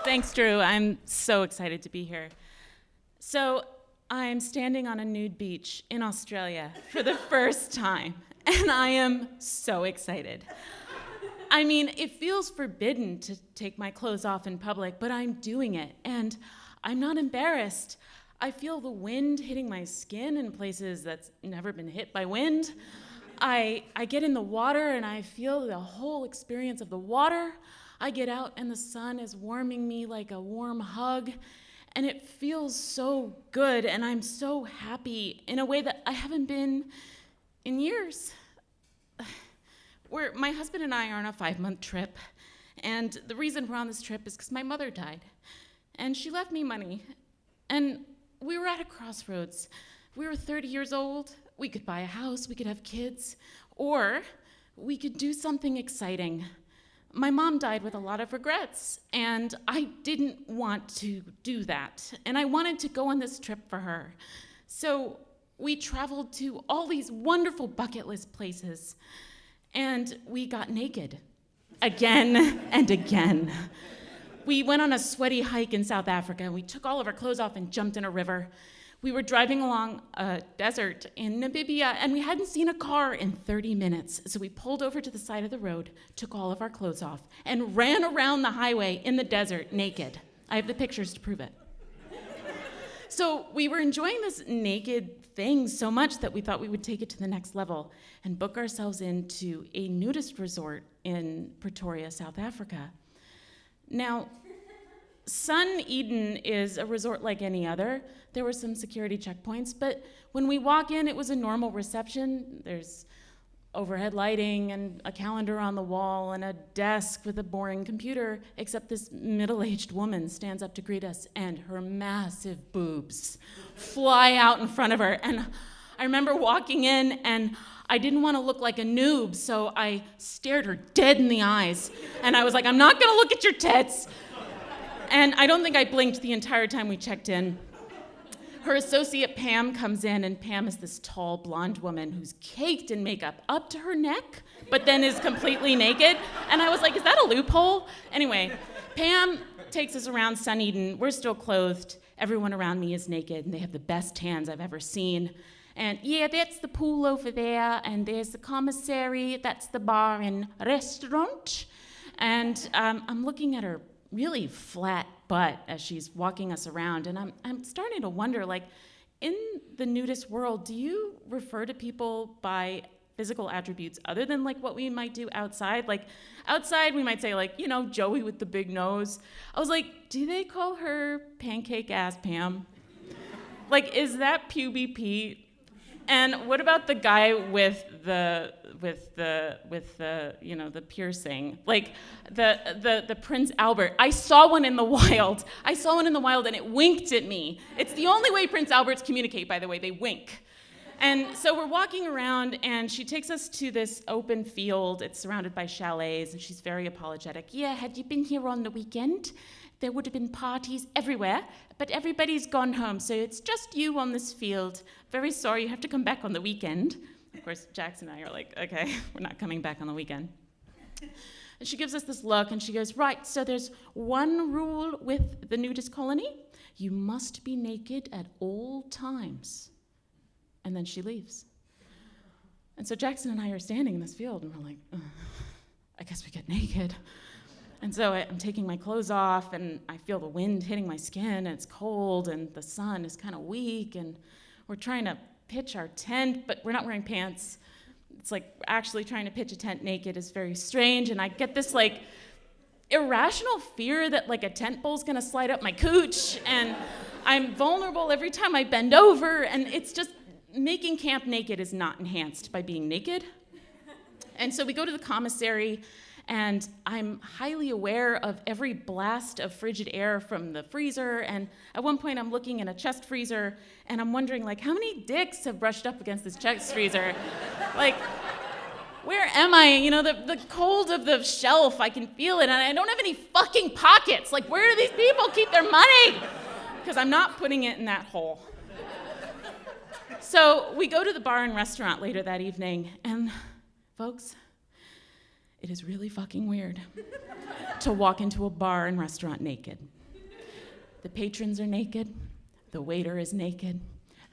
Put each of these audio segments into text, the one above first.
Thanks, Drew. I'm so excited to be here. So I'm standing on a nude beach in Australia for the first time, and I am so excited. I mean, it feels forbidden to take my clothes off in public, but I'm doing it, and I'm not embarrassed. I feel the wind hitting my skin in places that's never been hit by wind. I get in the water, and I feel the whole experience of the water. I get out, and the sun is warming me like a warm hug, and it feels so good, and I'm so happy in a way that I haven't been in years. My husband and I are on a 5-month trip, and the reason we're on this trip is because my mother died, and she left me money, and we were at a crossroads. We were 30 years old. We could buy a house, we could have kids, or we could do something exciting. My mom died with a lot of regrets, and I didn't want to do that, and I wanted to go on this trip for her. So we traveled to all these wonderful bucket list places, and we got naked again and again. We went on a sweaty hike in South Africa, and we took all of our clothes off and jumped in a river. We were driving along a desert in Namibia, and we hadn't seen a car in 30 minutes. So we pulled over to the side of the road, took all of our clothes off, and ran around the highway in the desert naked. I have the pictures to prove it. So we were enjoying this naked thing so much that we thought we would take it to the next level and book ourselves into a nudist resort in Pretoria, South Africa. Now, Sun Eden is a resort like any other. There were some security checkpoints, but when we walk in, it was a normal reception. There's overhead lighting and a calendar on the wall and a desk with a boring computer, except this middle-aged woman stands up to greet us, and her massive boobs fly out in front of her. And I remember walking in, and I didn't want to look like a noob, so I stared her dead in the eyes. And I was like, I'm not going to look at your tits. And I don't think I blinked the entire time we checked in. Her associate Pam comes in, and Pam is this tall blonde woman who's caked in makeup up to her neck, but then is completely naked. And I was like, is that a loophole? Anyway, Pam takes us around Sun Eden. We're still clothed. Everyone around me is naked, and they have the best tans I've ever seen. And yeah, that's the pool over there, and there's the commissary, that's the bar and restaurant. And I'm looking at her really flat butt as she's walking us around, and I'm starting to wonder, like, in the nudist world, do you refer to people by physical attributes other than like what we might do outside? Like outside we might say, like, you know, Joey with the big nose. I was like, do they call her pancake ass Pam? Like, is that Puby Pete? And what about the guy with the you know, the piercing, like the Prince Albert? I saw one in the wild. And it winked at me. It's the only way Prince Alberts communicate, by the way. They wink. And so we're walking around, and she takes us to this open field. It's surrounded by chalets, and she's very apologetic. Yeah, had you been here on the weekend, there would have been parties everywhere, but everybody's gone home, so it's just you on this field. Very sorry, you have to come back on the weekend. Of course, Jax and I are like, okay, we're not coming back on the weekend. And she gives us this look, and she goes, right, so there's one rule with the nudist colony. You must be naked at all times. And then she leaves. And so Jackson and I are standing in this field, and we're like, I guess we get naked. And so I'm taking my clothes off, and I feel the wind hitting my skin, and it's cold, and the sun is kind of weak, and we're trying to pitch our tent, but we're not wearing pants. It's like actually trying to pitch a tent naked is very strange, and I get this like irrational fear that like a tent pole's gonna slide up my cooch, and I'm vulnerable every time I bend over, and it's just, making camp naked is not enhanced by being naked. And so we go to the commissary, and I'm highly aware of every blast of frigid air from the freezer, and at one point I'm looking in a chest freezer, and I'm wondering, like, how many dicks have brushed up against this chest freezer? Like, where am I? You know, the cold of the shelf, I can feel it, and I don't have any fucking pockets. Like, where do these people keep their money? Because I'm not putting it in that hole. So we go to the bar and restaurant later that evening, and folks, It is really fucking weird to walk into a bar and restaurant naked. The patrons are naked, the waiter is naked,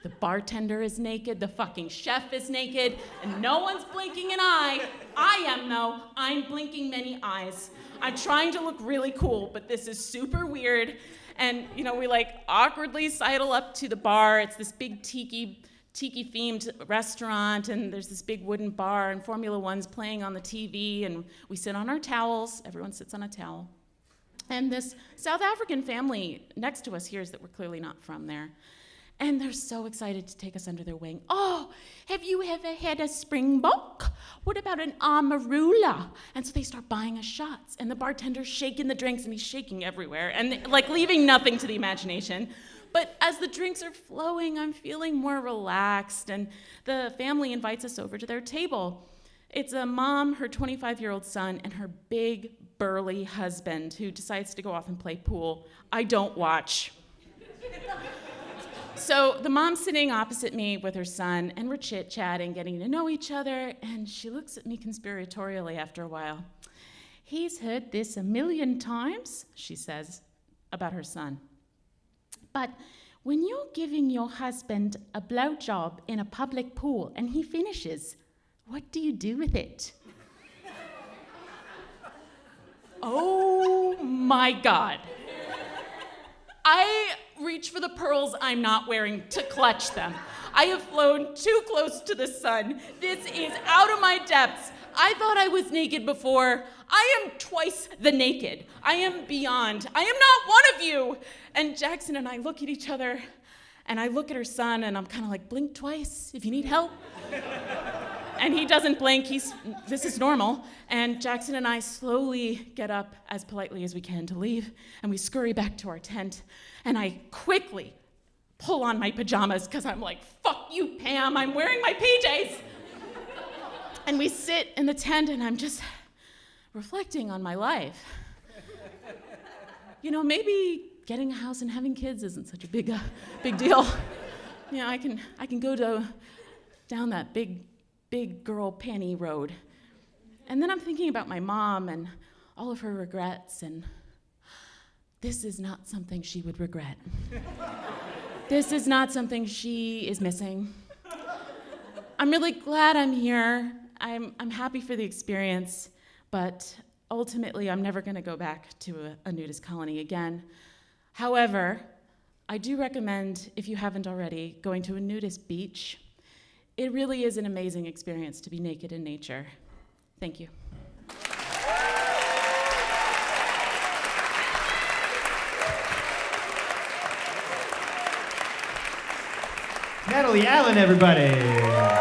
the bartender is naked, the fucking chef is naked, and no one's blinking an eye. I am, though. I'm blinking many eyes. I'm trying to look really cool, but this is super weird. And, we like awkwardly sidle up to the bar. It's this big tiki-themed restaurant, and there's this big wooden bar, and Formula One's playing on the TV, and we sit on our towels. Everyone sits on a towel. And this South African family next to us hears that we're clearly not from there. And they're so excited to take us under their wing. Oh, have you ever had a springbok? What about an amarula? And so they start buying us shots. And the bartender's shaking the drinks, and he's shaking everywhere, and leaving nothing to the imagination. But as the drinks are flowing, I'm feeling more relaxed, and the family invites us over to their table. It's a mom, her 25-year-old son, and her big, burly husband who decides to go off and play pool. I don't watch. So the mom's sitting opposite me with her son, and we're chit-chatting, getting to know each other, and she looks at me conspiratorially after a while. He's heard this 1,000,000 times, she says, about her son. But when you're giving your husband a blowjob in a public pool and he finishes, what do you do with it? Oh my God. I reach for the pearls I'm not wearing to clutch them. I have flown too close to the sun. This is out of my depths. I thought I was naked before. I am twice the naked. I am beyond. I am not one of you. And Jackson and I look at each other, and I look at her son, and I'm kind of like, blink twice if you need help. And he doesn't blink. This is normal. And Jackson and I slowly get up as politely as we can to leave, and we scurry back to our tent, and I quickly pull on my pajamas because I'm like, fuck you, Pam, I'm wearing my PJs. And we sit in the tent, and I'm just reflecting on my life. Maybe getting a house and having kids isn't such a big deal. I can go down that big girl panty road. And then I'm thinking about my mom and all of her regrets, and this is not something she would regret. This is not something she is missing. I'm really glad I'm here. I'm happy for the experience, but ultimately I'm never going to go back to a nudist colony again. However, I do recommend, if you haven't already, going to a nudist beach. It really is an amazing experience to be naked in nature. Thank you. Natalie Allen, everybody.